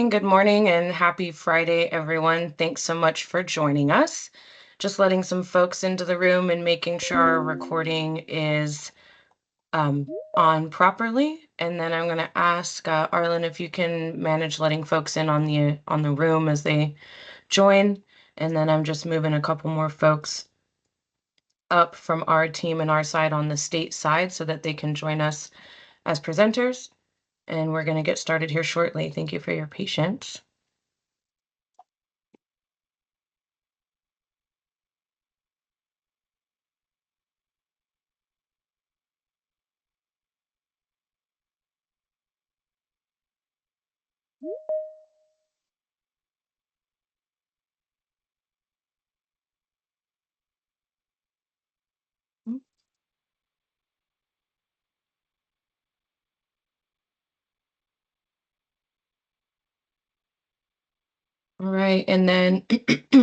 Good morning, and happy Friday, everyone. Thanks so much for joining us. Just letting some folks into the room and making sure our recording is on properly. And then I'm going to ask Arlen if you can manage letting folks in on the room as they join. And then I'm just moving a couple more folks up from our team and our side on the state side so that they can join us as presenters. And we're going to get started here shortly. Thank you for your patience. All right, and then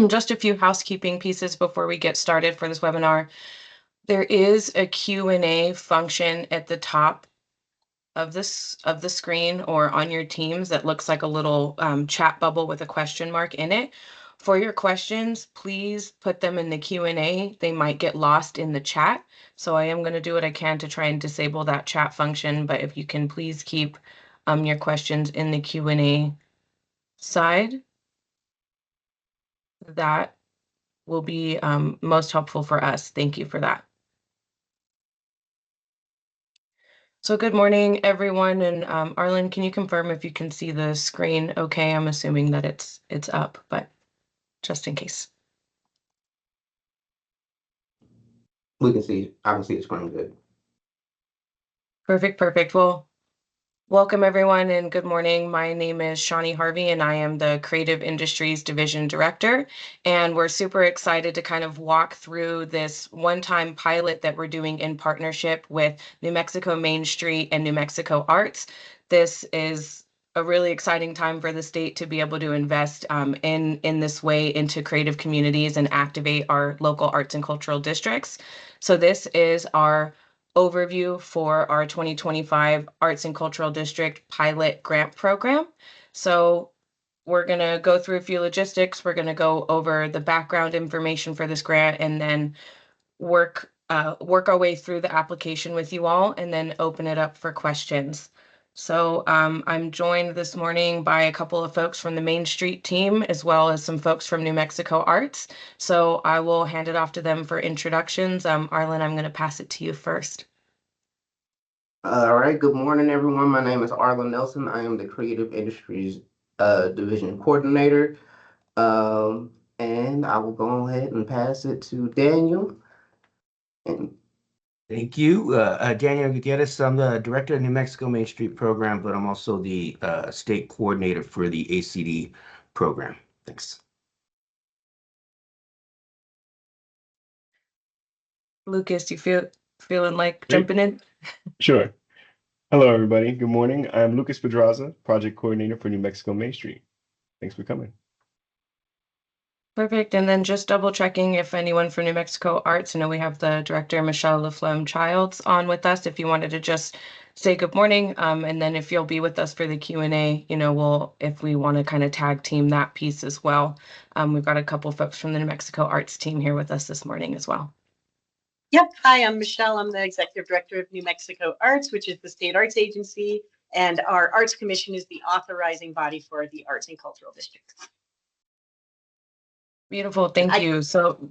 just a few housekeeping pieces before we get started for this webinar. There is a Q&A function at the top of the screen or on your Teams that looks like a little chat bubble with a question mark in it. For your questions, please put them in the Q&A. They might get lost in the chat, so I am going to do what I can to try and disable that chat function, but if you can please keep your questions in the Q&A side, that will be most helpful for us. Thank you for that. So good morning, everyone. And Arlen, can you confirm if you can see the screen okay? I'm assuming that it's up, but just in case. I can see the screen good. Perfect. Well, welcome everyone and good morning. My name is Shawnee Harvey and I am the Creative Industries Division Director. And we're super excited to kind of walk through this one-time pilot that we're doing in partnership with New Mexico Mainstreet and New Mexico Arts. This is a really exciting time for the state to be able to invest in this way into creative communities and activate our local arts and cultural districts. So this is our overview for our 2025 Arts and Cultural District Pilot Grant Program. So we're going to go through a few logistics. We're going to go over the background information for this grant and then work our way through the application with you all and then open it up for questions. So I'm joined this morning by a couple of folks from the Main Street team, as well as some folks from New Mexico Arts. So I will hand it off to them for introductions. Arlen, I'm going to pass it to you first. All right, good morning, everyone. My name is Arlen Nelson. I am the Creative Industries Division Coordinator. And I will go ahead and pass it to Daniel. And Thank you. Daniel Gutierrez. I'm the director of New Mexico Mainstreet program, but I'm also the state coordinator for the ACD program. Thanks. Lucas, you feeling like Great. jumping in? Sure. Hello, everybody. Good morning. I'm Lucas Pedraza, project coordinator for New Mexico Mainstreet. Thanks for coming. Perfect. And then just double checking if anyone from New Mexico Arts, I know we have the director, Michelle Laflamme Childs, on with us. If you wanted to just say good morning, and then if you'll be with us for the Q&A, if we want to kind of tag team that piece as well. We've got a couple folks from the New Mexico Arts team here with us this morning as well. Yep. Hi, I'm Michelle. I'm the executive director of New Mexico Arts, which is the state arts agency, and our Arts Commission is the authorizing body for the arts and cultural districts. Beautiful. Thank you. So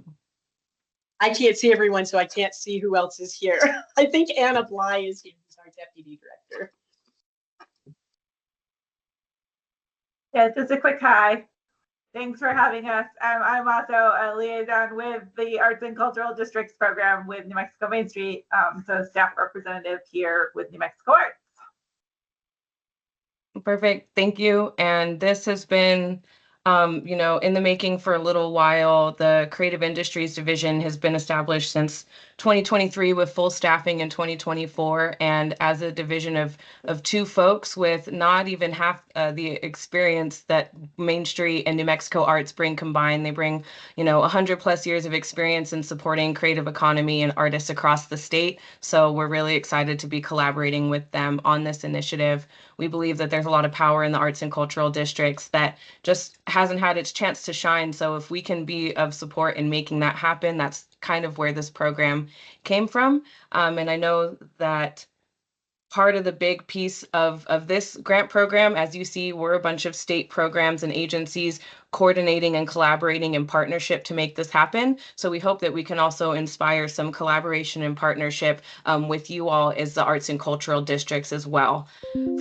I can't see everyone, so I can't see who else is here. I think Anna Bly is here, who's our deputy director. Yeah, just a quick hi. Thanks for having us. I'm also a liaison with the Arts and Cultural Districts program with New Mexico Mainstreet, so staff representative here with New Mexico Arts. perfect. Thank you. And this has been, in the making for a little while. The Creative Industries Division has been established since 2023 with full staffing in 2024. And as a division of two folks with not even half the experience that Main Street and New Mexico Arts bring combined, they bring, 100+ years of experience in supporting creative economy and artists across the state. So we're really excited to be collaborating with them on this initiative. We believe that there's a lot of power in the arts and cultural districts that just hasn't had its chance to shine. So if we can be of support in making that happen, that's kind of where this program came from. And I know that part of the big piece of this grant program, as you see, we're a bunch of state programs and agencies coordinating and collaborating in partnership to make this happen. So we hope that we can also inspire some collaboration and partnership with you all as the arts and cultural districts as well.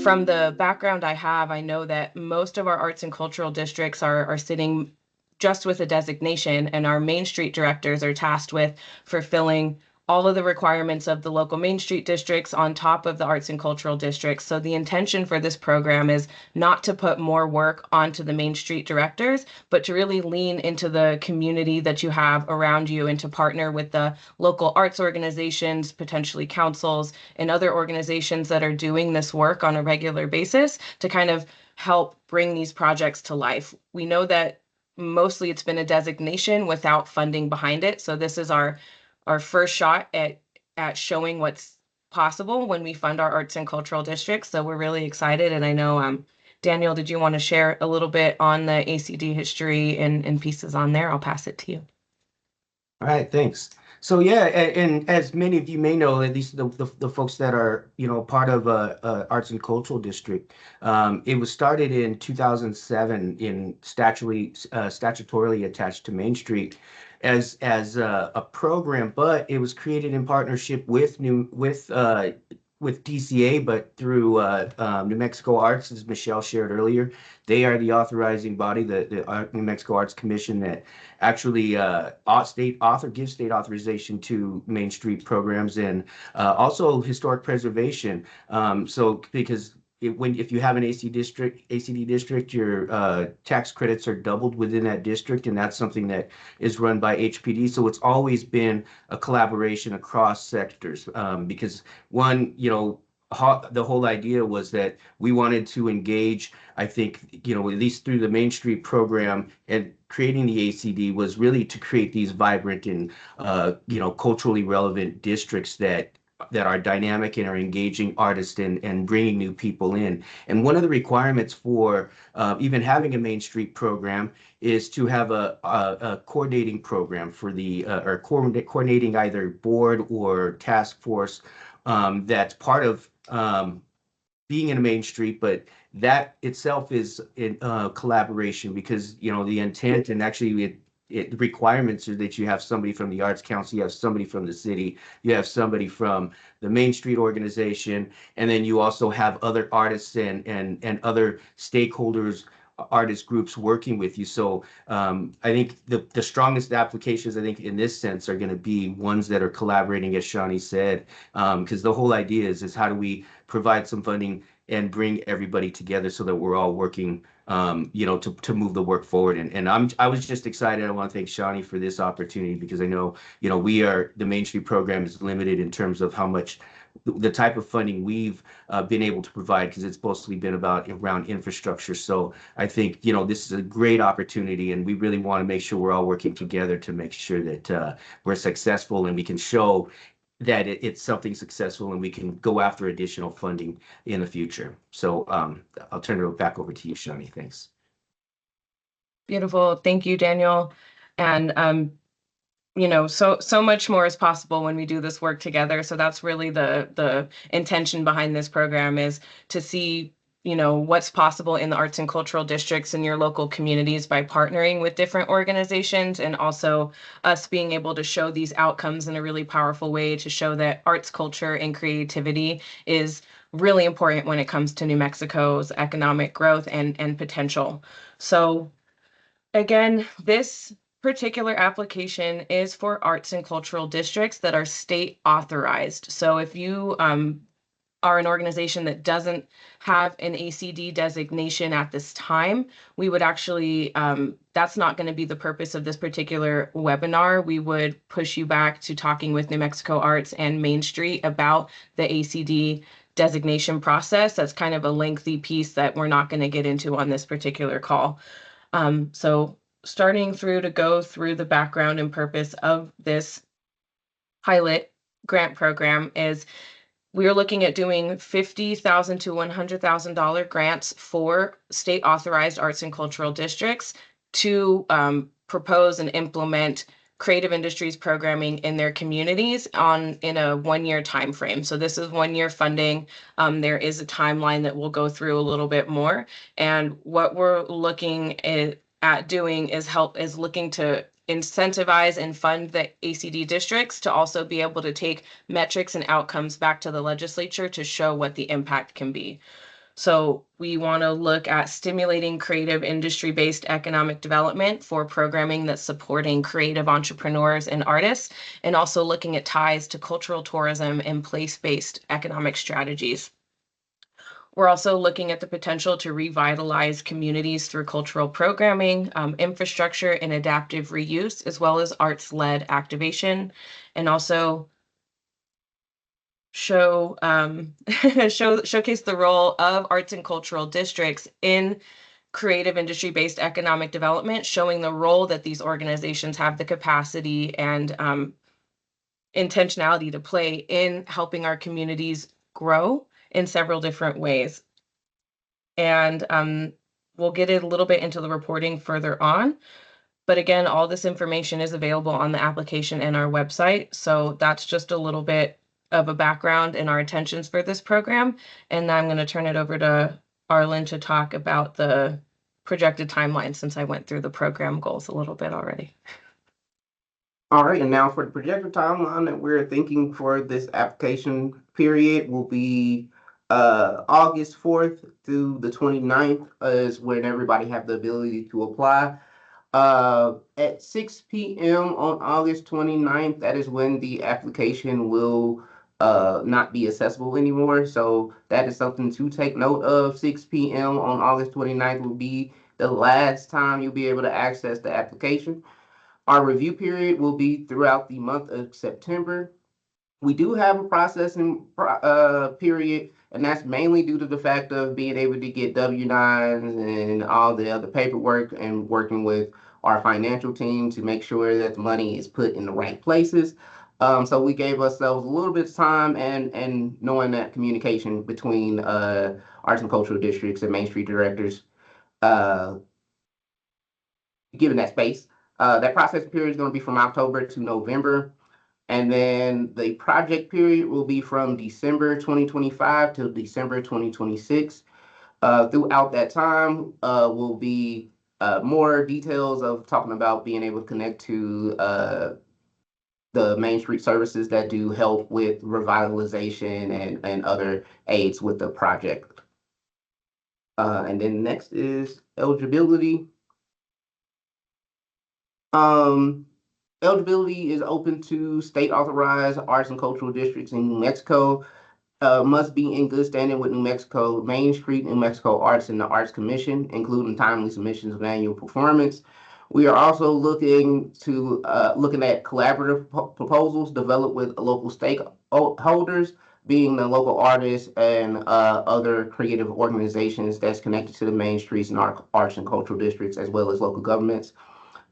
From the background I have, I know that most of our arts and cultural districts are sitting just with a designation, and our Main Street directors are tasked with fulfilling all of the requirements of the local Main Street districts on top of the arts and cultural districts. So the intention for this program is not to put more work onto the Main Street directors, but to really lean into the community that you have around you and to partner with the local arts organizations, potentially councils, and other organizations that are doing this work on a regular basis to kind of help bring these projects to life. We know that mostly it's been a designation without funding behind it. So this is our first shot at showing what's possible when we fund our arts and cultural districts. So we're really excited. And I know, Daniel, did you want to share a little bit on the ACD history and pieces on there? I'll pass it to you. All right, thanks. So yeah, and as many of you may know, at least the folks that are part of Arts and Cultural District, it was started in 2007 in statutorily attached to Main Street as a program, but it was created in partnership with DCA, but through New Mexico Arts, as Michelle shared earlier. They are the authorizing body, the New Mexico Arts Commission, that actually gives state authorization to Main Street programs and also historic preservation. So because if you have an ACD district, your tax credits are doubled within that district, and that's something that is run by HPD. So it's always been a collaboration across sectors because one, the whole idea was that we wanted to engage, I think, at least through the Main Street program and creating the ACD was really to create these vibrant and, culturally relevant districts that are dynamic and are engaging artists and bringing new people in. And one of the requirements for even having a Main Street program is to have a coordinating program for or coordinating either board or task force that's part of being in a Main Street, but that itself is in collaboration because, you know, the intent and actually the requirements are that you have somebody from the Arts Council, you have somebody from the city, you have somebody from the Main Street organization, and then you also have other artists and other stakeholders, artist groups working with you. So I think the strongest applications, I think, in this sense are going to be ones that are collaborating, as Shawnee said, because the whole idea is how do we provide some funding and bring everybody together so that we're all working, you know, to move the work forward. And I was just excited. I want to thank Shawnee for this opportunity because I know, you know, the Main Street program is limited in terms of how much the type of funding we've been able to provide because it's mostly been around infrastructure. So I think, you know, this is a great opportunity and we really want to make sure we're all working together to make sure that we're successful and we can show that it's something successful and we can go after additional funding in the future. So I'll turn it back over to you, Shawnee. Thanks. Beautiful. Thank you, Daniel. And you know, so much more is possible when we do this work together. So that's really the intention behind this program, is to see, you know, what's possible in the arts and cultural districts in your local communities by partnering with different organizations, and also us being able to show these outcomes in a really powerful way to show that arts, culture, and creativity is really important when it comes to New Mexico's economic growth and potential. So again, this particular application is for arts and cultural districts that are state authorized. So if you are an organization that doesn't have an ACD designation at this time, we would actually, that's not going to be the purpose of this particular webinar. We would push you back to talking with New Mexico Arts and Main Street about the ACD designation process. That's kind of a lengthy piece that we're not going to get into on this particular call. So starting to go through the background and purpose of this pilot grant program is we're looking at doing $50,000 to $100,000 grants for state authorized arts and cultural districts to propose and implement creative industries programming in their communities in a 1-year time frame. So this is 1-year funding. There is a timeline that we'll go through a little bit more. And what we're looking at doing is looking to incentivize and fund the ACD districts to also be able to take metrics and outcomes back to the legislature to show what the impact can be. So we want to look at stimulating creative industry-based economic development for programming that's supporting creative entrepreneurs and artists, and also looking at ties to cultural tourism and place-based economic strategies. We're also looking at the potential to revitalize communities through cultural programming, infrastructure, and adaptive reuse, as well as arts-led activation, and also showcase the role of arts and cultural districts in creative industry-based economic development, showing the role that these organizations have the capacity and intentionality to play in helping our communities grow in several different ways. And we'll get a little bit into the reporting further on. But again, all this information is available on the application and our website. So that's just a little bit of a background and our intentions for this program. And now I'm going to turn it over to Arlen to talk about the projected timeline, since I went through the program goals a little bit already. All right, and now for the projected timeline that we're thinking for this application period will be August 4th through the 29th is when everybody have the ability to apply. At 6 p.m. on August 29th, that is when the application will not be accessible anymore. So that is something to take note of. 6 p.m. on August 29th will be the last time you'll be able to access the application. Our review period will be throughout the month of September. We do have a processing period, and that's mainly due to the fact of being able to get W-9s and all the other paperwork and working with our financial team to make sure that the money is put in the right places. So we gave ourselves a little bit of time and knowing that communication between arts and cultural districts and Main Street directors, given that space. That process period is going to be from October to November. And then the project period will be from December 2025 to December 2026. Throughout that time, will be more details of talking about being able to connect to the Main Street services that do help with revitalization and other aids with the project. And then next is eligibility. Um, Eligibility is open to state-authorized arts and cultural districts in New Mexico. Must be in good standing with New Mexico Mainstreet, New Mexico Arts, and the Arts Commission, including timely submissions of annual performance. We are also looking at collaborative proposals developed with local stakeholders, being the local artists and other creative organizations that's connected to the Main Streets and arts and cultural districts, as well as local governments.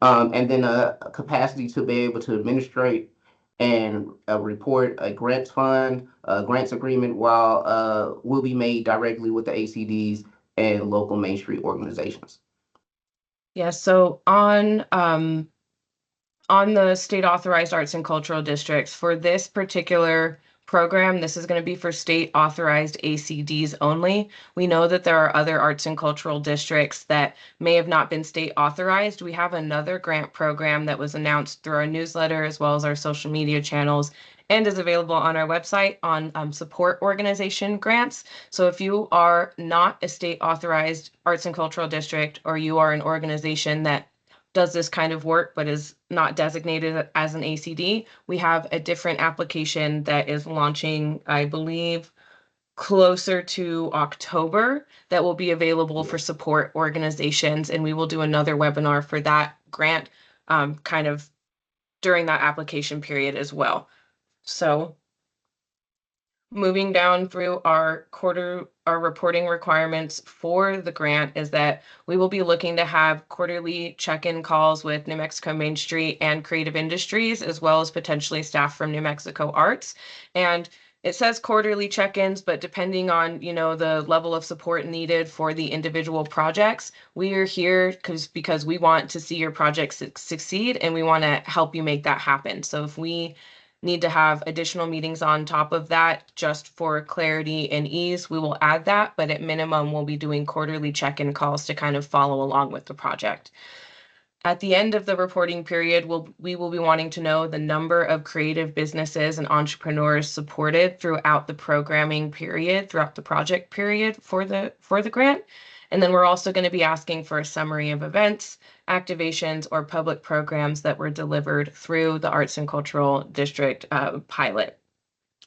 And then a capacity to be able to administrate and report a grants fund, grants agreement, while will be made directly with the ACDs and local Main Street organizations. Yeah, so on the state authorized arts and cultural districts for this particular program, this is going to be for state authorized ACDs only. We know that there are other arts and cultural districts that may have not been state authorized. We have another grant program that was announced through our newsletter as well as our social media channels and is available on our website on support organization grants. So if you are not a state authorized arts and cultural district, or you are an organization that does this kind of work but is not designated as an ACD, we have a different application that is launching, I believe, closer to October that will be available for support organizations. And we will do another webinar for that grant kind of during that application period as well. So moving down through our reporting requirements for the grant is that we will be looking to have quarterly check-in calls with New Mexico Mainstreet and creative industries, as well as potentially staff from New Mexico Arts. And it says quarterly check-ins, but depending on, the level of support needed for the individual projects, we are here because we want to see your projects succeed and we want to help you make that happen. So if we need to have additional meetings on top of that, just for clarity and ease, we will add that, but at minimum, we'll be doing quarterly check-in calls to kind of follow along with the project. At the end of the reporting period, we will be wanting to know the number of creative businesses and entrepreneurs supported throughout the programming period, throughout the project period for the grant. And then we're also going to be asking for a summary of events, activations, or public programs that were delivered through the Arts and Cultural District pilot.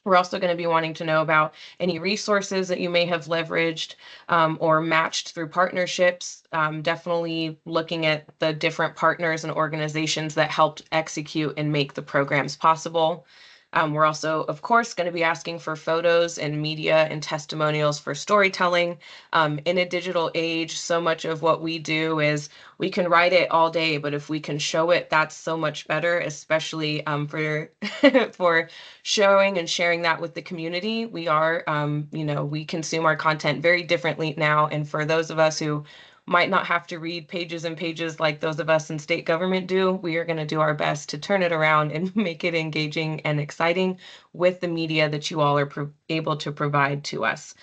We're also going to be wanting to know about any resources that you may have leveraged or matched through partnerships. Definitely looking at the different partners and organizations that helped execute and make the programs possible. We're also, of course, going to be asking for photos and media and testimonials for storytelling. In a digital age, so much of what we do is we can write it all day, but if we can show it, that's so much better, especially for for showing and sharing that with the community. We are, we consume our content very differently now. And for those of us who might not have to read pages and pages like those of us in state government do, we are going to do our best to turn it around and make it engaging and exciting with the media that you all are able to provide to us.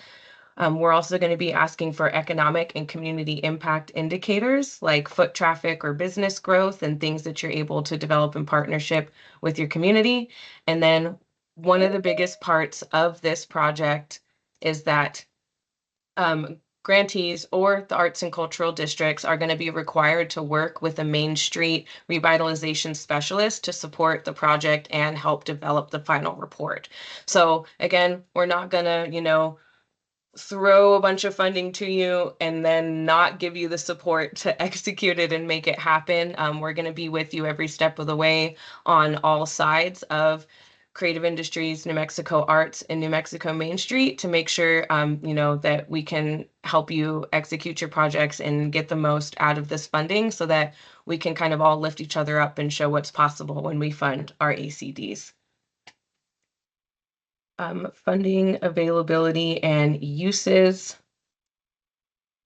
We're also going to be asking for economic and community impact indicators like foot traffic or business growth and things that you're able to develop in partnership with your community. And then one of the biggest parts of this project is that grantees or the arts and cultural districts are going to be required to work with a Main Street revitalization specialist to support the project and help develop the final report. So again, we're not going to, throw a bunch of funding to you and then not give you the support to execute it and make it happen. We're going to be with you every step of the way on all sides of creative industries, New Mexico Arts, and New Mexico Mainstreet to make sure, that we can help you execute your projects and get the most out of this funding so that we can kind of all lift each other up and show what's possible when we fund our ACDs. Funding availability and uses.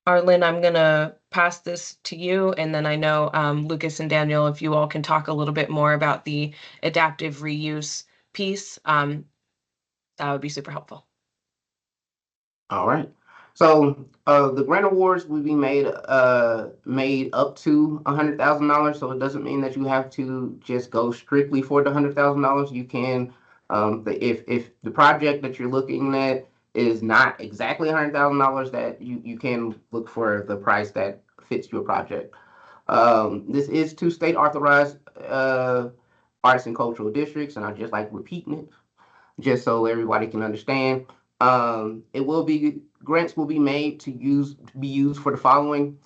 Arlen, I'm going to pass this to you, and then I know Lucas and Daniel, if you all can talk a little bit more about the adaptive reuse piece, that would be super helpful. All right. So the grant awards will be made up to $100,000. So it doesn't mean that you have to just go strictly for the $100,000. You can, if the project that you're looking at is not exactly $100,000, that you can look for the price that fits your project. This is two state authorized arts and cultural districts, and I just like repeating it just so everybody can understand. It will be grants will be made to be used for the following: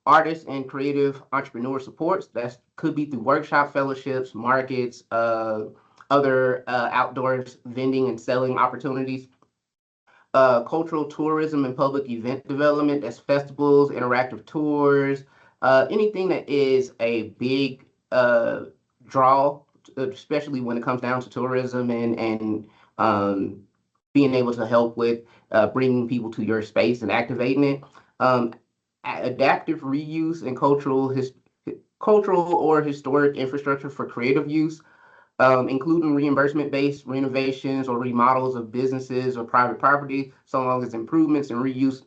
artists and creative entrepreneur supports. That could be through workshop fellowships, markets, other outdoors vending and selling opportunities. Cultural tourism and public event development. That's festivals, interactive tours, anything that is a big draw, especially when it comes down to tourism and being able to help with bringing people to your space and activating it. Adaptive reuse and cultural or historic infrastructure for creative use, including reimbursement-based renovations or remodels of businesses or private property, so long as improvements and reuse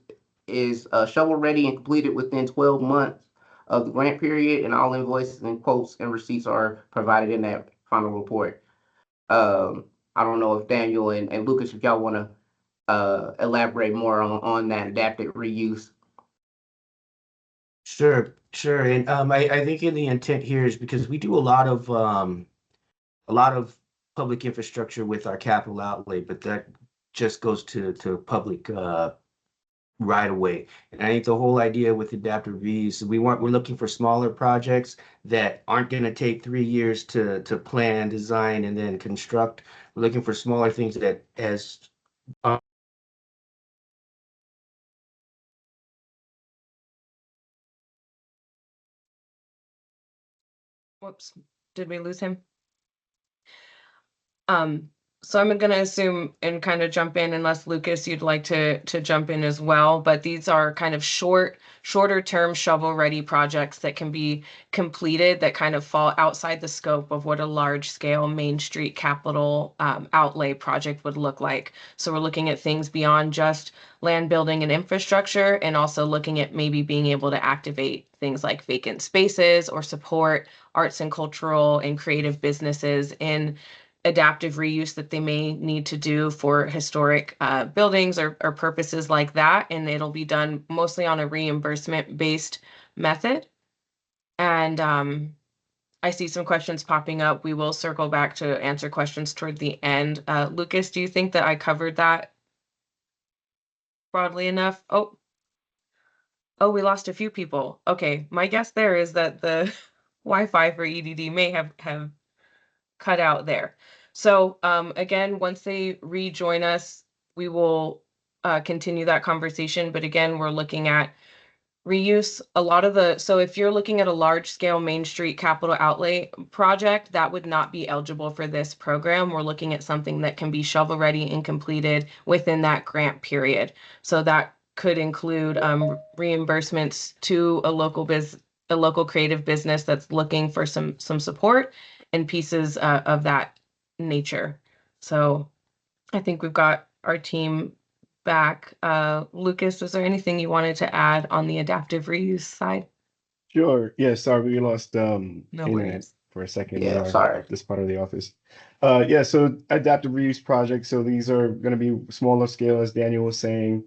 is shovel-ready and completed within 12 months of the grant period, and all invoices and quotes and receipts are provided in that final report. I don't know if Daniel and Lucas, if y'all want to elaborate more on that adaptive reuse. Sure, sure. And I think in the intent here is because we do a lot of public infrastructure with our capital outlay, but that just goes to public right away. And I think the whole idea with adaptive reuse, we're looking for smaller projects that aren't going to take 3 years to plan, design, and then construct. We're looking for smaller things that as Whoops, did we lose him? So I'm going to assume and kind of jump in, unless Lucas, you'd like to jump in as well. But these are kind of shorter term shovel ready projects that can be completed that kind of fall outside the scope of what a large scale Main Street capital outlay project would look like. So we're looking at things beyond just land building and infrastructure, and also looking at maybe being able to activate things like vacant spaces or support arts and cultural and creative businesses in adaptive reuse that they may need to do for historic buildings or purposes like that. And it'll be done mostly on a reimbursement based method. And I see some questions popping up. We will circle back to answer questions toward the end. Lucas, do you think that I covered that broadly enough? Oh, we lost a few people. Okay, my guess there is that the Wi-Fi for EDD may have cut out there. So again, once they rejoin us, we will continue that conversation. But again, we're looking at reuse. So if you're looking at a large scale Main Street capital outlay project, that would not be eligible for this program. We're looking at something that can be shovel ready and completed within that grant period. So that could include reimbursements to a local creative business that's looking for some support and pieces of that nature. So I think we've got our team back. Lucas, was there anything you wanted to add on the adaptive reuse side? Sure. Yeah, sorry, we lost No internet worries. for a second Yeah, sorry. this part of the office. Yeah, so adaptive reuse projects. So these are going to be smaller scale, as Daniel was saying,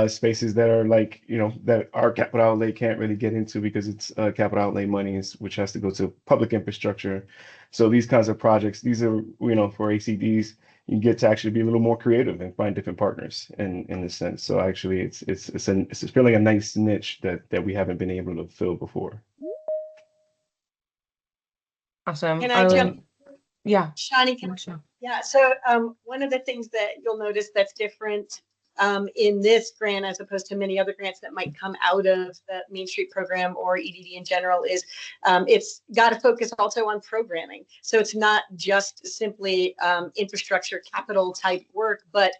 spaces that are like, that our capital outlay can't really get into because it's capital outlay money, which has to go to public infrastructure. So these kinds of projects, these are, for ACDs, you get to actually be a little more creative and find different partners in this sense. So actually, it's filling a nice niche that we haven't been able to fill before. Awesome. Can I jump? Yeah. Shani, yeah. So one of the things that you'll notice that's different in this grant as opposed to many other grants that might come out of the Main Street program or EDD in general is it's got to focus also on programming. So it's not just simply infrastructure capital type work, but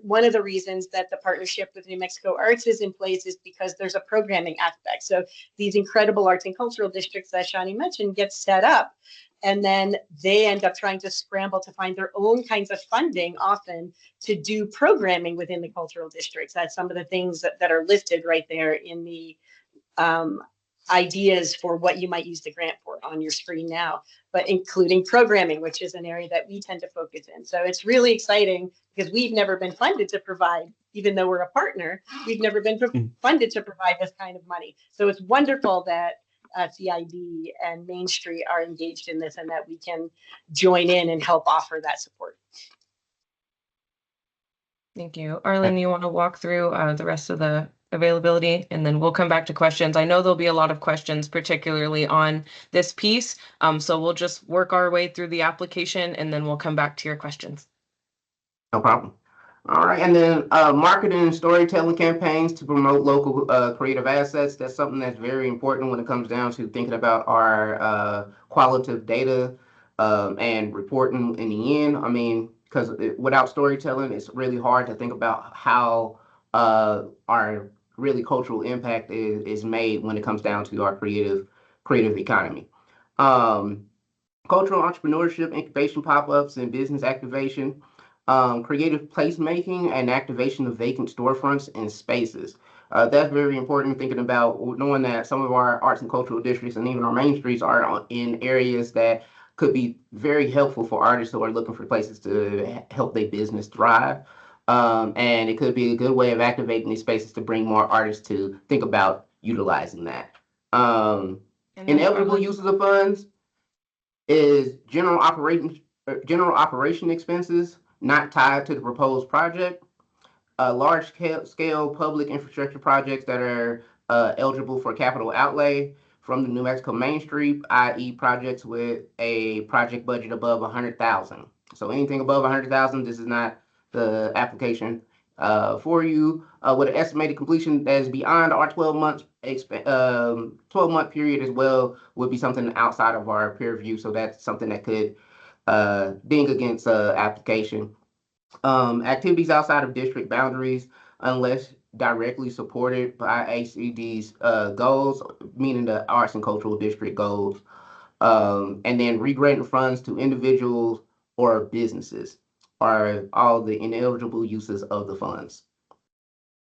one of the reasons that the partnership with New Mexico Arts is in place is because there's a programming aspect. So these incredible arts and cultural districts that Shani mentioned get set up, And then they end up trying to scramble to find their own kinds of funding, often to do programming within the cultural districts. That's some of the things that are listed right there in the ideas for what you might use the grant for on your screen now, but including programming, which is an area that we tend to focus in. So it's really exciting because we've never been funded to provide, even though we're a partner, we've never been funded to provide this kind of money. So it's wonderful that CID and Main Street are engaged in this and that we can join in and help offer that support. Thank you. Arlen, you want to walk through the rest of the availability, and then we'll come back to questions. I know there'll be a lot of questions, particularly on this piece. So we'll just work our way through the application, and then we'll come back to your questions. No problem. All right, and then marketing and storytelling campaigns to promote local creative assets. That's something that's very important when it comes down to thinking about our qualitative data and reporting in the end. I mean, because without storytelling, it's really hard to think about how our really cultural impact is made when it comes down to our creative economy. Cultural entrepreneurship, incubation pop-ups, and business activation. Creative placemaking and activation of vacant storefronts and spaces. That's very important, thinking about knowing that some of our arts and cultural districts and even our main streets are in areas that could be very helpful for artists who are looking for places to help their business thrive. And it could be a good way of activating these spaces to bring more artists to think about utilizing that. Inevitable uses of funds is general operation expenses not tied to the proposed project. Large scale public infrastructure projects that are eligible for capital outlay from the New Mexico Mainstreet, i.e. projects with a project budget above 100,000. So anything above 100,000, this is not the application for you. With an estimated completion that is beyond our 12-month 12-month period as well would be something outside of our peer review. So that's something that could ding against application. Activities outside of district boundaries, unless directly supported by ACD's goals, meaning the arts and cultural district goals, and then regranting funds to individuals or businesses are all the ineligible uses of the funds.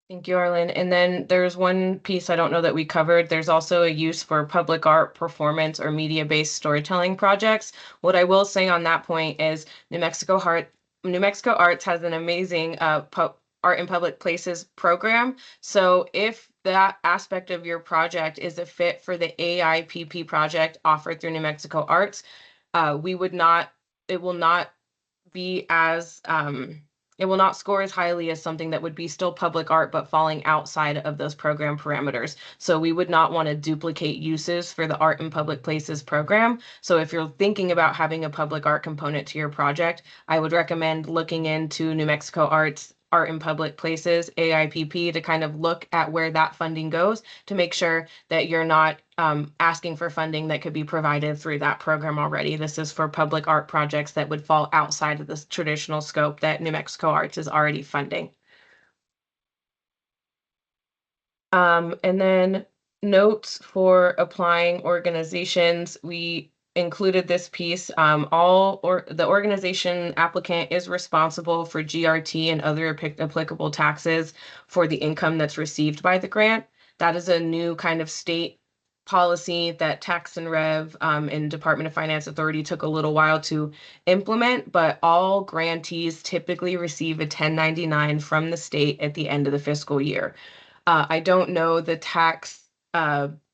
Thank you, Arlen. And then there's one piece I don't know that we covered. There's also a use for public art, performance, or media-based storytelling projects. What I will say on that point is New Mexico Arts has an amazing art in public places program. So if that aspect of your project is a fit for the AIPP project offered through New Mexico Arts, it will not be as it will not score as highly as something that would be still public art but falling outside of those program parameters. So we would not want to duplicate uses for the Art in Public Places program. So if you're thinking about having a public art component to your project, I would recommend looking into New Mexico Arts Art in Public Places, AIPP, to kind of look at where that funding goes to make sure that you're not asking for funding that could be provided through that program already. This is for public art projects that would fall outside of this traditional scope that New Mexico Arts is already funding. And then notes for applying organizations. We included this piece. The organization applicant is responsible for GRT and other applicable taxes for the income that's received by the grant. That is a new kind of state policy that Tax and Rev and Department of Finance Authority took a little while to implement, but all grantees typically receive a 1099 from the state at the end of the fiscal year. I don't know the tax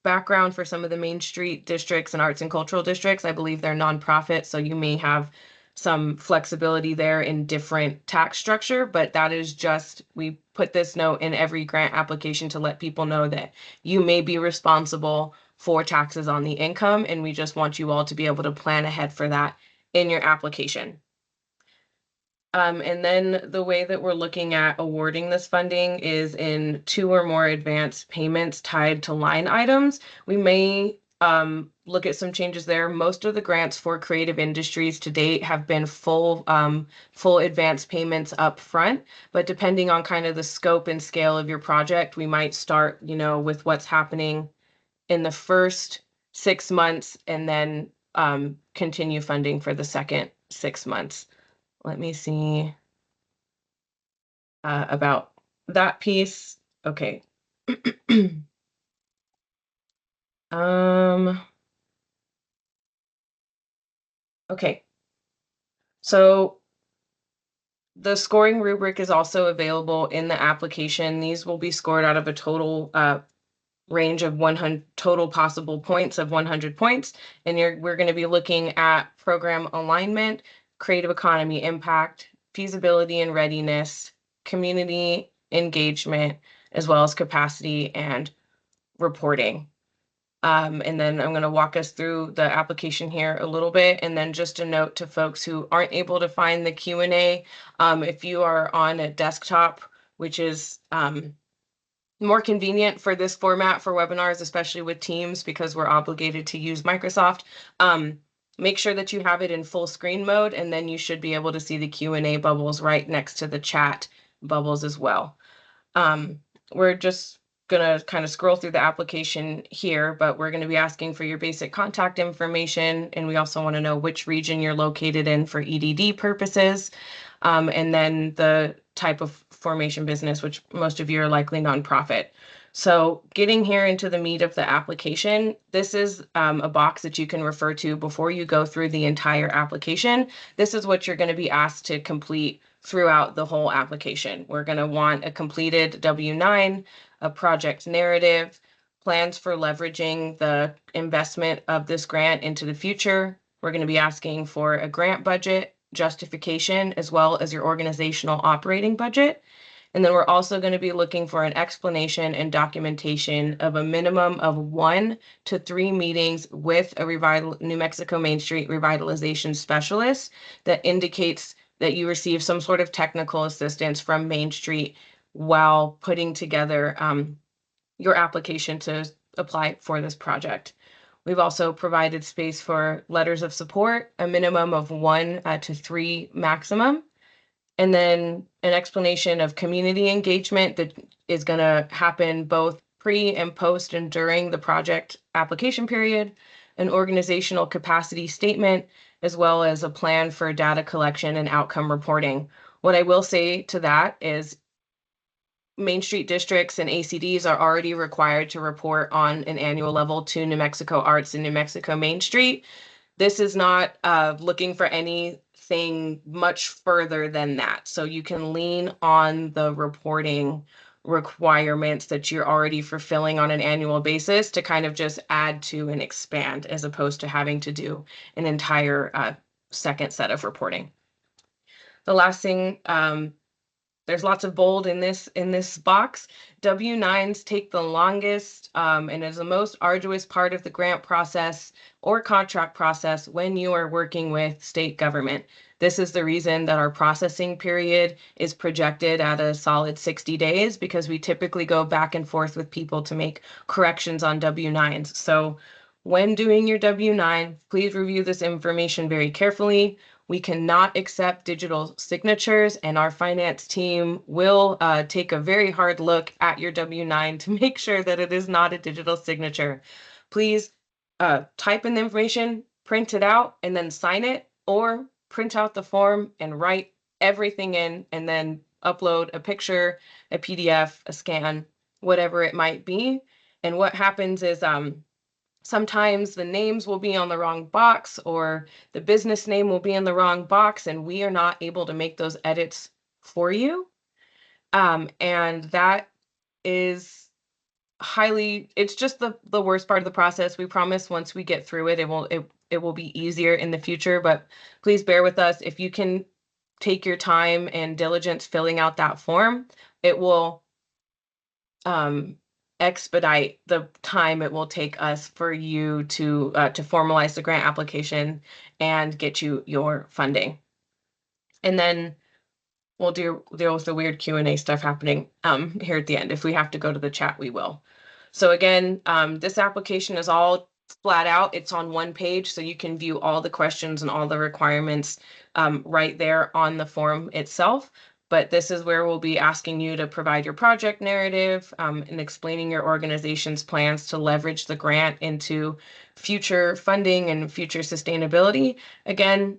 background for some of the Main Street districts and arts and cultural districts. I believe they're nonprofit, so you may have some flexibility there in different tax structure, but that is just, we put this note in every grant application to let people know that you may be responsible for taxes on the income, and we just want you all to be able to plan ahead for that in your application. And then the way that we're looking at awarding this funding is in 2 or more advance payments tied to line items. We may look at some changes there. Most of the grants for creative industries to date have been full advance payments up front, but depending on kind of the scope and scale of your project, we might start, with what's happening in the first 6 months and then continue funding for the second 6 months. Let me see about that piece. Okay. Okay. So the scoring rubric is also available in the application. These will be scored out of a total range of 100 total possible points of 100 points. And we're going to be looking at program alignment, creative economy impact, feasibility and readiness, community engagement, as well as capacity and reporting. And then I'm going to walk us through the application here a little bit. And then just a note to folks who aren't able to find the Q&A, if you are on a desktop, which is more convenient for this format for webinars, especially with Teams, because we're obligated to use Microsoft, make sure that you have it in full screen mode, and then you should be able to see the Q&A bubbles right next to the chat bubbles as well. We're just going to kind of scroll through the application here, but we're going to be asking for your basic contact information, and we also want to know which region you're located in for EDD purposes, and then the type of formation business, which most of you are likely nonprofit. So getting here into the meat of the application, this is a box that you can refer to before you go through the entire application. This is what you're going to be asked to complete throughout the whole application. We're going to want a completed W-9, a project narrative, plans for leveraging the investment of this grant into the future. We're going to be asking for a grant budget, justification, as well as your organizational operating budget. And then we're also going to be looking for an explanation and documentation of a minimum of 1 to 3 meetings with a New Mexico Mainstreet revitalization specialist that indicates that you receive some sort of technical assistance from Mainstreet while putting together your application to apply for this project. We've also provided space for letters of support, a minimum of 1 to 3 maximum, and then an explanation of community engagement that is going to happen both pre and post and during the project application period, an organizational capacity statement, as well as a plan for data collection and outcome reporting. What I will say to that is Mainstreet districts and ACDs are already required to report on an annual level to New Mexico Arts and New Mexico Mainstreet. This is not looking for anything much further than that. So you can lean on the reporting requirements that you're already fulfilling on an annual basis to kind of just add to and expand, as opposed to having to do an entire second set of reporting. The last thing, there's lots of bold in this box. W-9s take the longest and is the most arduous part of the grant process or contract process when you are working with state government. This is the reason that our processing period is projected at a solid 60 days, because we typically go back and forth with people to make corrections on W-9s. So when doing your W-9, please review this information very carefully. We cannot accept digital signatures, and our finance team will take a very hard look at your W-9 to make sure that it is not a digital signature. Please type in the information, print it out, and then sign it, or print out the form and write everything in, and then upload a picture, a PDF, a scan, whatever it might be. And what happens is sometimes the names will be on the wrong box, or the business name will be in the wrong box, and we are not able to make those edits for you. And that is it's just the worst part of the process. We promise once we get through it, it will be easier in the future, but please bear with us. If you can take your time and diligence filling out that form, it will expedite the time it will take us for you to formalize the grant application and get you your funding. And then we'll deal with the weird Q&A stuff happening here at the end. If we have to go to the chat, we will. So again, this application is all flat out. It's on one page, so you can view all the questions and all the requirements right there on the form itself. but this is where we'll be asking you to provide your project narrative and explaining your organization's plans to leverage the grant into future funding and future sustainability. Again,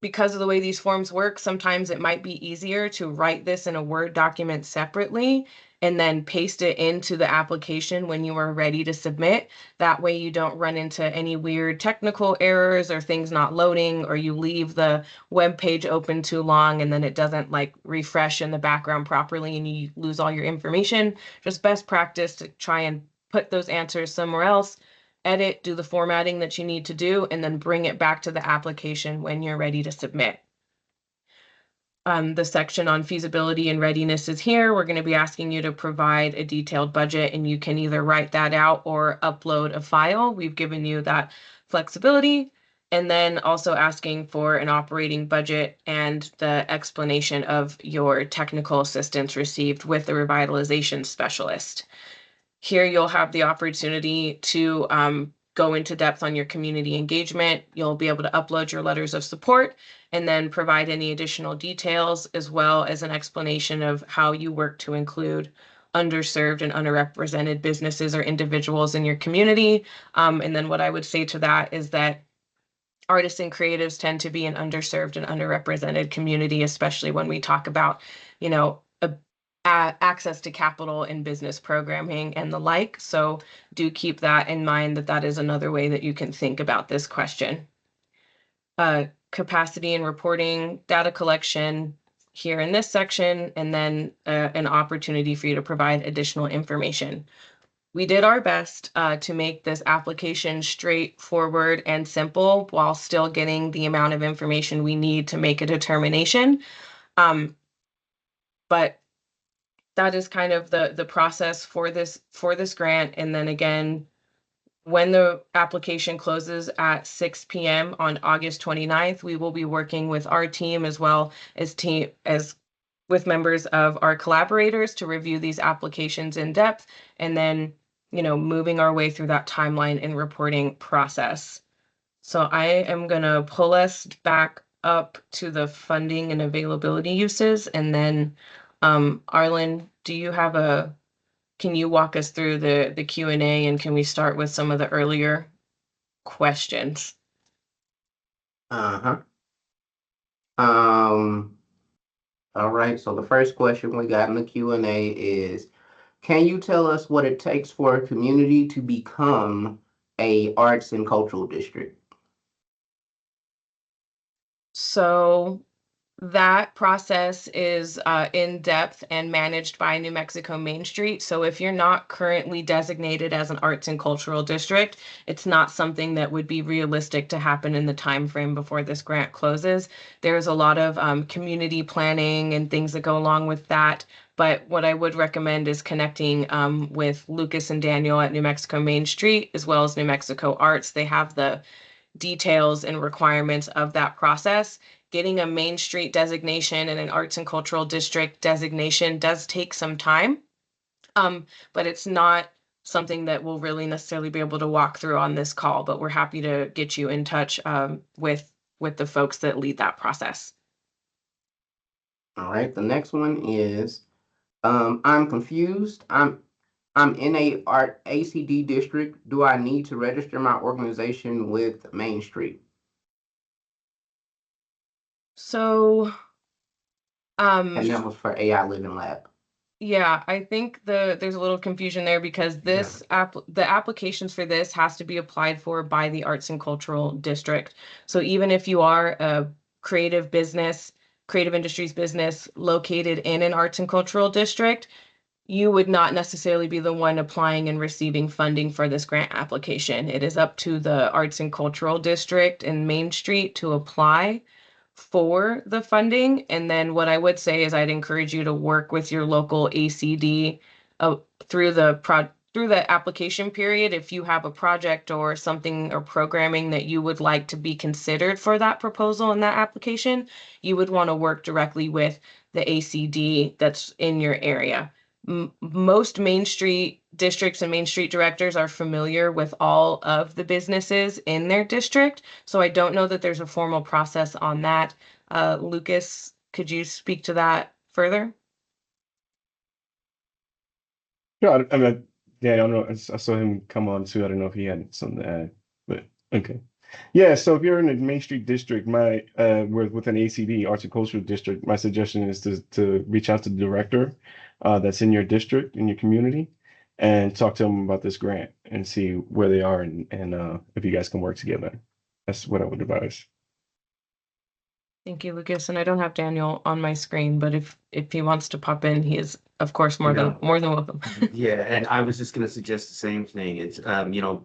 because of the way these forms work, sometimes it might be easier to write this in a Word document separately and then paste it into the application when you are ready to submit. That way you don't run into any weird technical errors or things not loading, or you leave the web page open too long and then it doesn't like refresh in the background properly and you lose all your information. Just best practice to try and put those answers somewhere else, edit, do the formatting that you need to do, and then bring it back to the application when you're ready to submit. The section on feasibility and readiness is here. We're going to be asking you to provide a detailed budget, and you can either write that out or upload a file. We've given you that flexibility. And then also asking for an operating budget and the explanation of your technical assistance received with the revitalization specialist. Here you'll have the opportunity to go into depth on your community engagement. You'll be able to upload your letters of support and then provide any additional details, as well as an explanation of how you work to include underserved and underrepresented businesses or individuals in your community. And then what I would say to that is that artists and creatives tend to be an underserved and underrepresented community, especially when we talk about, you know, access to capital and business programming and the like. So do keep that in mind, that that is another way that you can think about this question. Capacity and reporting, data collection here in this section, and then an opportunity for you to provide additional information. We did our best to make this application straightforward and simple while still getting the amount of information we need to make a determination. But that is kind of the process for this grant. And then again, when the application closes at 6 p.m. on August 29th, we will be working with our team as well as with members of our collaborators to review these applications in depth, and then, you know, moving our way through that timeline and reporting process. So I am going to pull us back up to the funding and availability uses, and then Arlen, can you walk us through the Q&A, and can we start with some of the earlier questions? Uh-huh. All right, so the first question we got in the Q&A is, can you tell us what it takes for a community to become a arts and cultural district? So that process is in depth and managed by New Mexico Mainstreet. So if you're not currently designated as an arts and cultural district, it's not something that would be realistic to happen in the time frame before this grant closes. There's a lot of community planning and things that go along with that. But what I would recommend is connecting with Lucas and Daniel at New Mexico Mainstreet, as well as New Mexico Arts. They have the details and requirements of that process. Getting a Main Street designation and an arts and cultural district designation does take some time, but it's not something that we'll really necessarily be able to walk through on this call, but we're happy to get you in touch with the folks that lead that process. All right, the next one is, I'm confused. I'm in a ACD district. Do I need to register my organization with Main Street? So, And that was for AI Living Lab. yeah, I think there's a little confusion there, because the applications for this has to be applied for by the Arts and Cultural District. So even if you are a creative industries business located in an arts and cultural district, you would not necessarily be the one applying and receiving funding for this grant application. It is up to the Arts and Cultural District in Main Street to apply for the funding. And then what I would say is I'd encourage you to work with your local ACD through the application period. If you have a project or something or programming that you would like to be considered for that proposal in that application, you would want to work directly with the ACD that's in your area. Most Main Street districts and Main Street directors are familiar with all of the businesses in their district. So I don't know that there's a formal process on that. Lucas, Could you speak to that further? Yeah, I mean, yeah, I don't know. I saw him come on too. I don't know if he had something to add, but okay. Yeah, so if you're in the Main Street district, my with an ACD, Arts and Cultural District, my suggestion is to reach out to the director that's in your district, in your community, and talk to them about this grant and see where they are and if you guys can work together. That's what I would advise. Thank you, Lucas. And I don't have Daniel on my screen, but if he wants to pop in, he is, of course, more than welcome. Yeah, and I was just going to suggest the same thing. It's,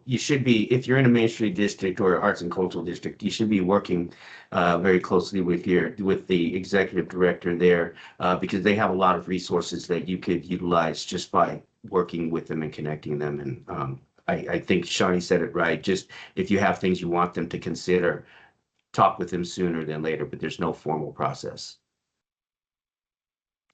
you should be, if you're in a Main Street district or arts and cultural district, you should be working very closely with the executive director there because they have a lot of resources that you could utilize just by working with them and connecting them. And I think Shawnee said it right. Just if you have things you want them to consider, talk with them sooner than later, but there's no formal process.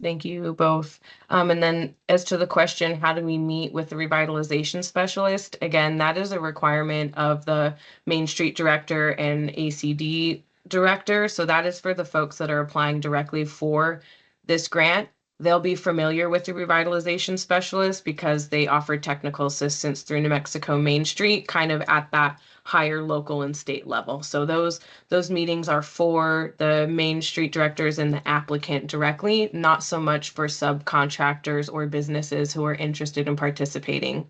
Thank you both. And then as to the question, how do we meet with the revitalization specialist? Again, that is a requirement of the Main Street director and ACD director. So that is for the folks that are applying directly for this grant. They'll be familiar with the revitalization specialist because they offer technical assistance through New Mexico Mainstreet, kind of at that higher local and state level. So those meetings are for the Main Street directors and the applicant directly, not so much for subcontractors or businesses who are interested in participating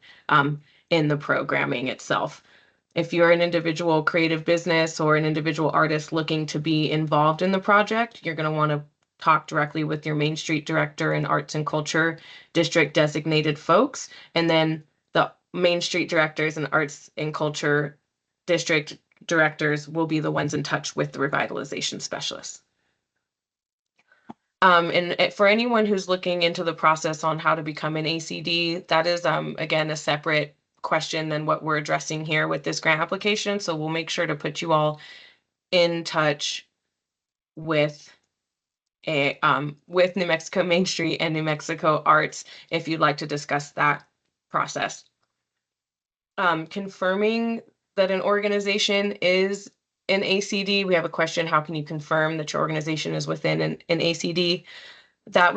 in the programming itself. If you're an individual creative business or an individual artist looking to be involved in the project, you're going to want to talk directly with your Main Street director and arts and culture district designated folks. And then the Main Street directors and arts and culture district directors will be the ones in touch with the revitalization specialists. And for anyone who's looking into the process on how to become an ACD, that is, again, a separate question than what we're addressing here with this grant application. So we'll make sure to put you all in touch with with New Mexico Mainstreet and New Mexico Arts if you'd like to discuss that process. Confirming that an organization is an ACD, we have a question, how can you confirm that your organization is within an ACD? That's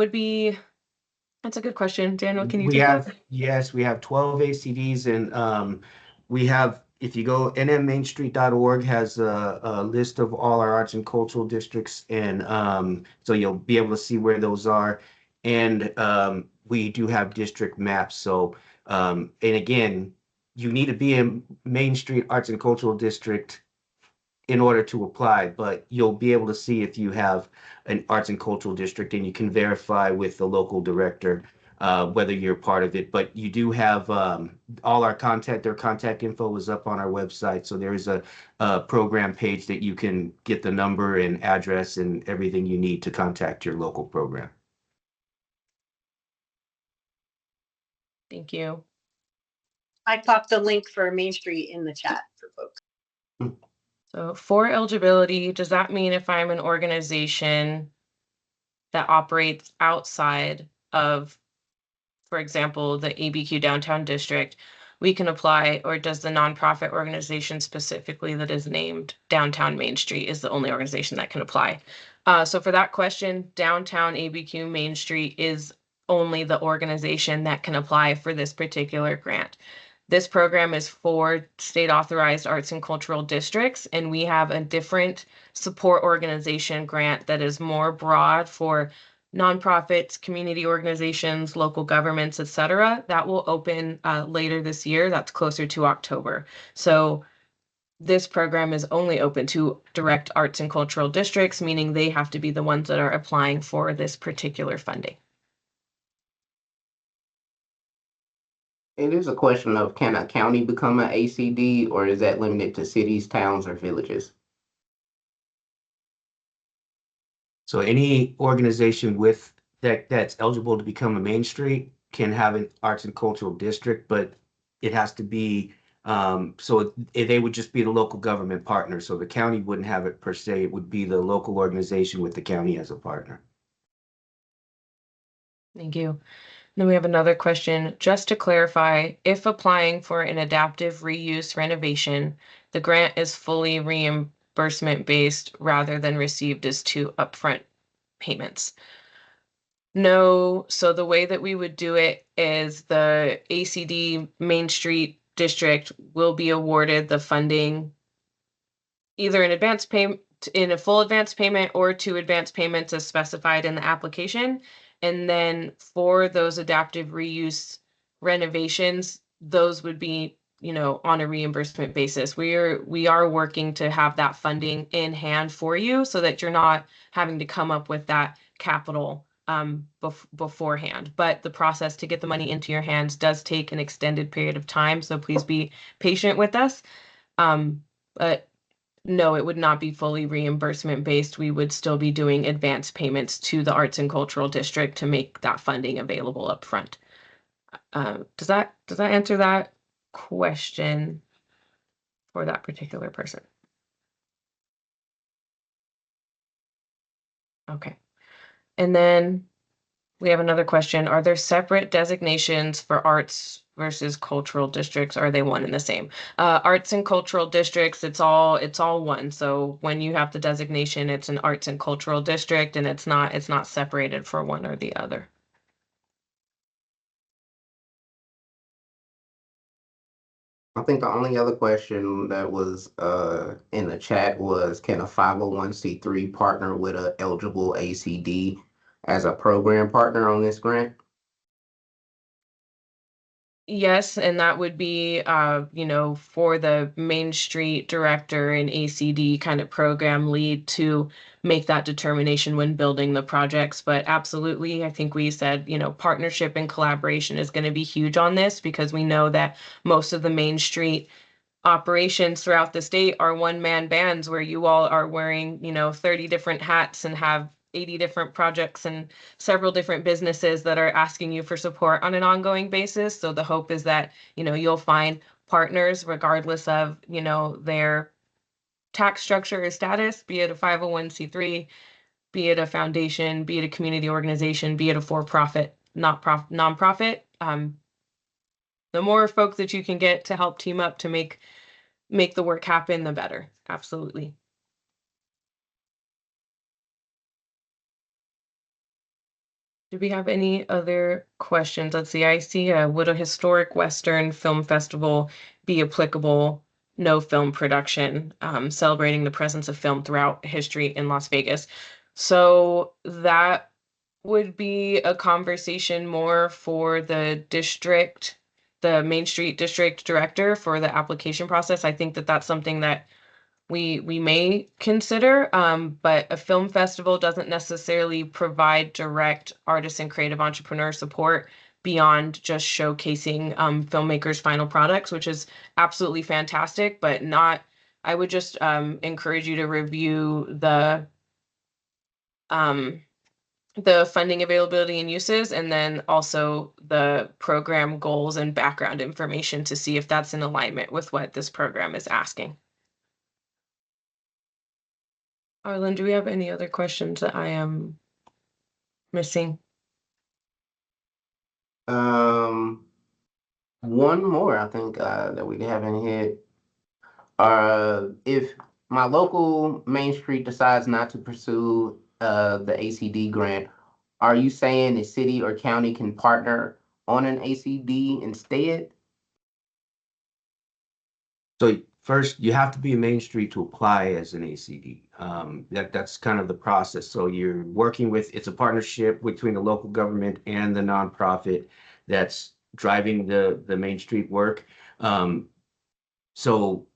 a good question. Daniel, can you take that? Yes, we have 12 ACDs and we have, if you go, nmmainstreet.org has a list of all our arts and cultural districts. And so you'll be able to see where those are. And we do have district maps. So, and again, you need to be in Main Street Arts and Cultural District in order to apply, but you'll be able to see if you have an arts and cultural district and you can verify with the local director whether you're part of it. But you do have all our their contact info is up on our website. So there is a program page that you can get the number and address and everything you need to contact your local program. Thank you. I popped the link for Main Street in the chat for folks. So for eligibility, does that mean if I'm an organization that operates outside of, for example, the ABQ downtown district, we can apply, or does the nonprofit organization specifically that is named Downtown Main Street is the only organization that can apply? So for that question, Downtown ABQ Main Street is only the organization that can apply for this particular grant. This program is for state-authorized arts and cultural districts, and we have a different support organization grant that is more broad for nonprofits, community organizations, local governments, etc. That will open later this year. That's closer to October. So this program is only open to direct arts and cultural districts, meaning they have to be the ones that are applying for this particular funding. It is a question of, can a county become an ACD, or is that limited to cities, towns, or villages? So any organization with that's eligible to become a Main Street can have an arts and cultural district, but it has to be so they would just be the local government partner. So the county wouldn't have it per se. It would be the local organization with the county as a partner. Thank you. Then we have another question. Just to clarify, if applying for an adaptive reuse renovation, the grant is fully reimbursement based rather than received as two upfront payments. No, so the way that we would do it is the ACD Mainstreet district will be awarded the funding either in advance payment, in a full advance payment, or two advance payments as specified in the application. And then for those adaptive reuse renovations, those would be, on a reimbursement basis. We are working to have that funding in hand for you so that you're not having to come up with that capital beforehand. But the process to get the money into your hands does take an extended period of time, so please be patient with us. But no, it would not be fully reimbursement based. We would still be doing advance payments to the Arts and Cultural District to make that funding available up front. Does that answer that question for that particular person? Okay. And then we have another question. Are there separate designations for arts versus cultural districts? Are they one and the same? Arts and cultural districts, it's all one. So when you have the designation, it's an arts and cultural district, and it's not separated for one or the other. I think the only other question that was in the chat was, can a 501c3 partner with a eligible ACD as a program partner on this grant? Yes, and that would be, for the Mainstreet director and ACD kind of program lead to make that determination when building the projects. But absolutely, I think we said, partnership and collaboration is going to be huge on this, because we know that most of the Mainstreet operations throughout the state are one-man bands where you all are wearing, 30 different hats and have 80 different projects and several different businesses that are asking you for support on an ongoing basis. So the hope is that, you'll find partners regardless of, their tax structure or status, be it a 501c3, be it a foundation, be it a community organization, be it a for-profit, nonprofit. The more folks that you can get to help team up to make the work happen, the better. Absolutely. Do we have any other questions? Let's see. I see, would a historic Western film festival be applicable? No film production, celebrating the presence of film throughout history in Las Vegas. So that would be a conversation more for the district, the Mainstreet district director for the application process. I think that that's something that we may consider, but a film festival doesn't necessarily provide direct artist and creative entrepreneur support beyond just showcasing filmmakers' final products, which is absolutely fantastic, but not. I would just encourage you to review the funding availability and uses, and then also the program goals and background information to see if that's in alignment with what this program is asking. Arlen, do we have any other questions that I am missing? One more, I think, that we haven't hit. If my local Main Street decides not to pursue the ACD grant, are you saying the city or county can partner on an ACD instead? So first, you have to be a Main Street to apply as an ACD. That's kind of the process. So you're working with, it's a partnership between the local government and the nonprofit that's driving the Main Street work. So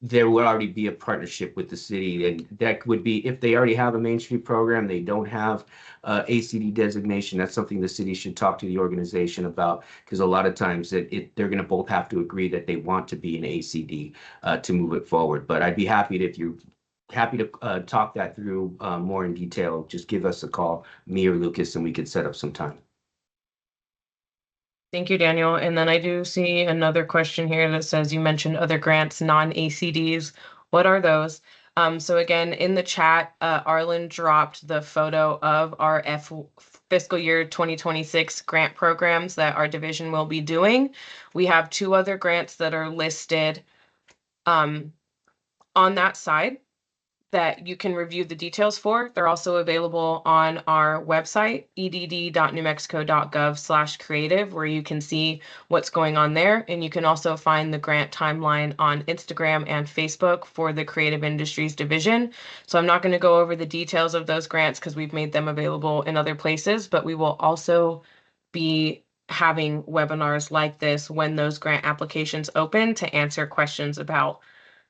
there would already be a partnership with the city, and that would be if they already have a Main Street program, they don't have ACD designation. That's something the city should talk to the organization about, because a lot of times they're going to both have to agree that they want to be an ACD to move it forward. But I'd be happy to talk that through more in detail. Just give us a call, me or Lucas, and we could set up some time. Thank you, Daniel. And then I do see another question here that says, you mentioned other grants, non-ACDs. What are those? So again, in the chat, Arlen dropped the photo of our fiscal year 2026 grant programs that our division will be doing. We have two other grants that are listed on that side that you can review the details for. They're also available on our website, edd.newmexico.gov/creative, where you can see what's going on there. And you can also find the grant timeline on Instagram and Facebook for the Creative Industries Division. So I'm not going to go over the details of those grants because we've made them available in other places, but we will also be having webinars like this when those grant applications open to answer questions about,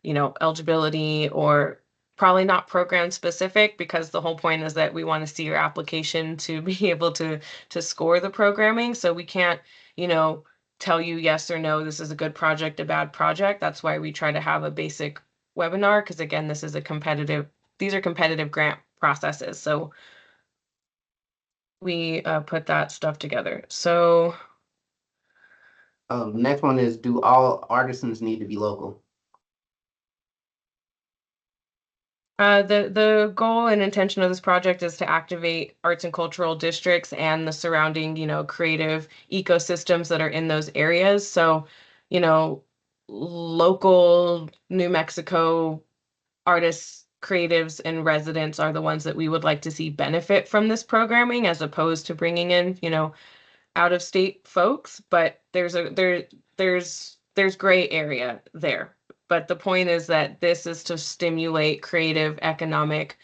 eligibility, or probably not program specific, because the whole point is that we want to see your application to be able to score the programming. So we can't, tell you yes or no, this is a good project, a bad project. That's why we try to have a basic webinar, because again, these are competitive grant processes. So we put that stuff together. So Next one is, do all artisans need to be local? the goal and intention of this project is to activate arts and cultural districts and the surrounding, creative ecosystems that are in those areas. So, local New Mexico artists, creatives, and residents are the ones that we would like to see benefit from this programming, as opposed to bringing in, out of state folks. But there's gray area there. But the point is that this is to stimulate creative economic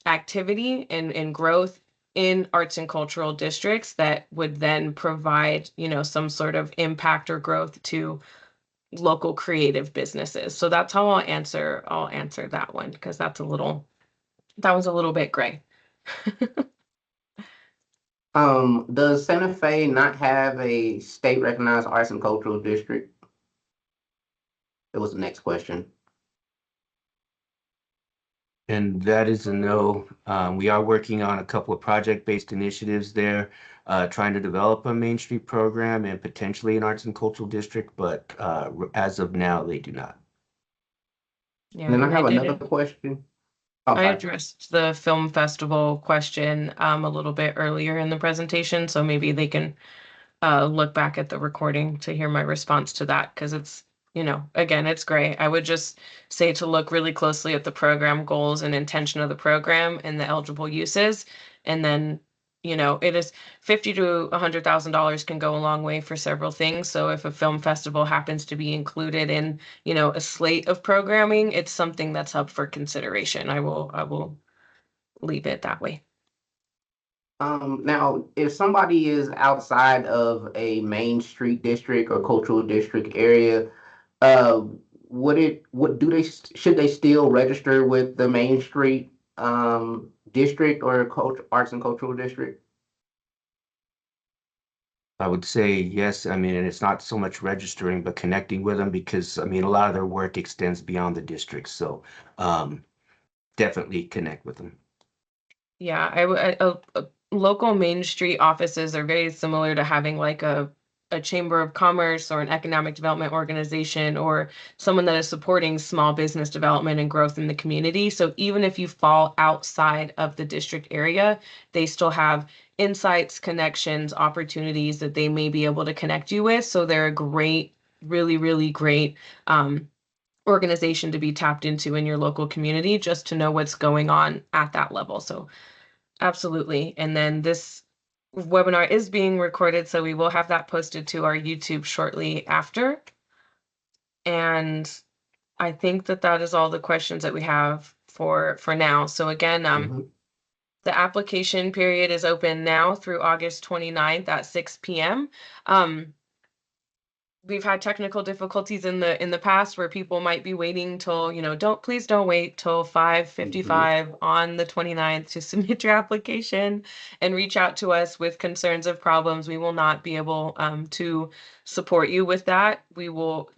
activity and growth in arts and cultural districts that would then provide, some sort of impact or growth to local creative businesses. So that's how I'll answer that one, because that was a little bit gray. Does Santa Fe not have a state recognized arts and cultural district? It was the next question. And that is a no. We are working on a couple of project-based initiatives there, trying to develop a Main Street program and potentially an arts and cultural district, but as of now, they do not. Yeah, And then I and have another question. Oh, I sorry. addressed the film festival question a little bit earlier in the presentation, so maybe they can look back at the recording to hear my response to that, because it's, again, it's gray. I would just say to look really closely at the program goals and intention of the program and the eligible uses. And then, it is $50,000 to $100,000 can go a long way for several things. So if a film festival happens to be included in, a slate of programming, it's something that's up for consideration. I will leave it that way. Now, if somebody is outside of a Main Street district or cultural district area, uh, should they still register with the Main Street district or arts and cultural district? I would say yes. I mean, and it's not so much registering, but connecting with them, because I mean, a lot of their work extends beyond the district. So definitely connect with them. Yeah, local Main Street offices are very similar to having like a chamber of commerce or an economic development organization, or someone that is supporting small business development and growth in the community. So even if you fall outside of the district area, they still have insights, connections, opportunities that they may be able to connect you with. So they're a great, really, really great organization to be tapped into in your local community, just to know what's going on at that level. So absolutely. And then this webinar is being recorded, so we will have that posted to our YouTube shortly after. And I think that is all the questions that we have for now. So again, the application period is open now through August 29th at 6 p.m. We've had technical difficulties in the past where people might be waiting till, please don't wait till 5:55 on the 29th to submit your application and reach out to us with concerns of problems. We will not be able to support you with that. We will,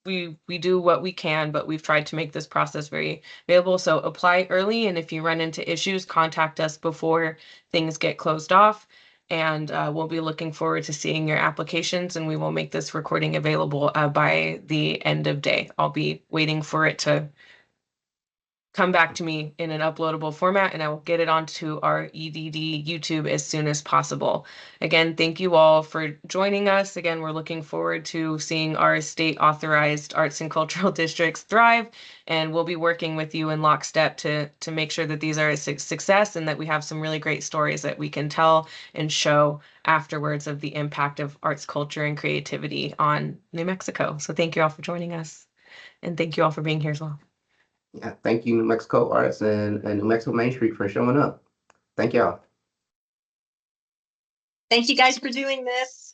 we do what we can, but we've tried to make this process very available. So apply early, and if you run into issues, contact us before things get closed off. And we'll be looking forward to seeing your applications, and we will make this recording available by the end of day. I'll be waiting for it to come back to me in an uploadable format, and I will get it onto our EDD YouTube as soon as possible. Again, thank you all for joining us. Again, we're looking forward to seeing our state-authorized arts and cultural districts thrive, and we'll be working with you in lockstep to make sure that these are a success and that we have some really great stories that we can tell and show afterwards of the impact of arts, culture, and creativity on New Mexico. So thank you all for joining us, and thank you all for being here as well. Yeah, thank you, New Mexico Arts and New Mexico Mainstreet for showing up. Thank y'all. Thank you guys for doing this.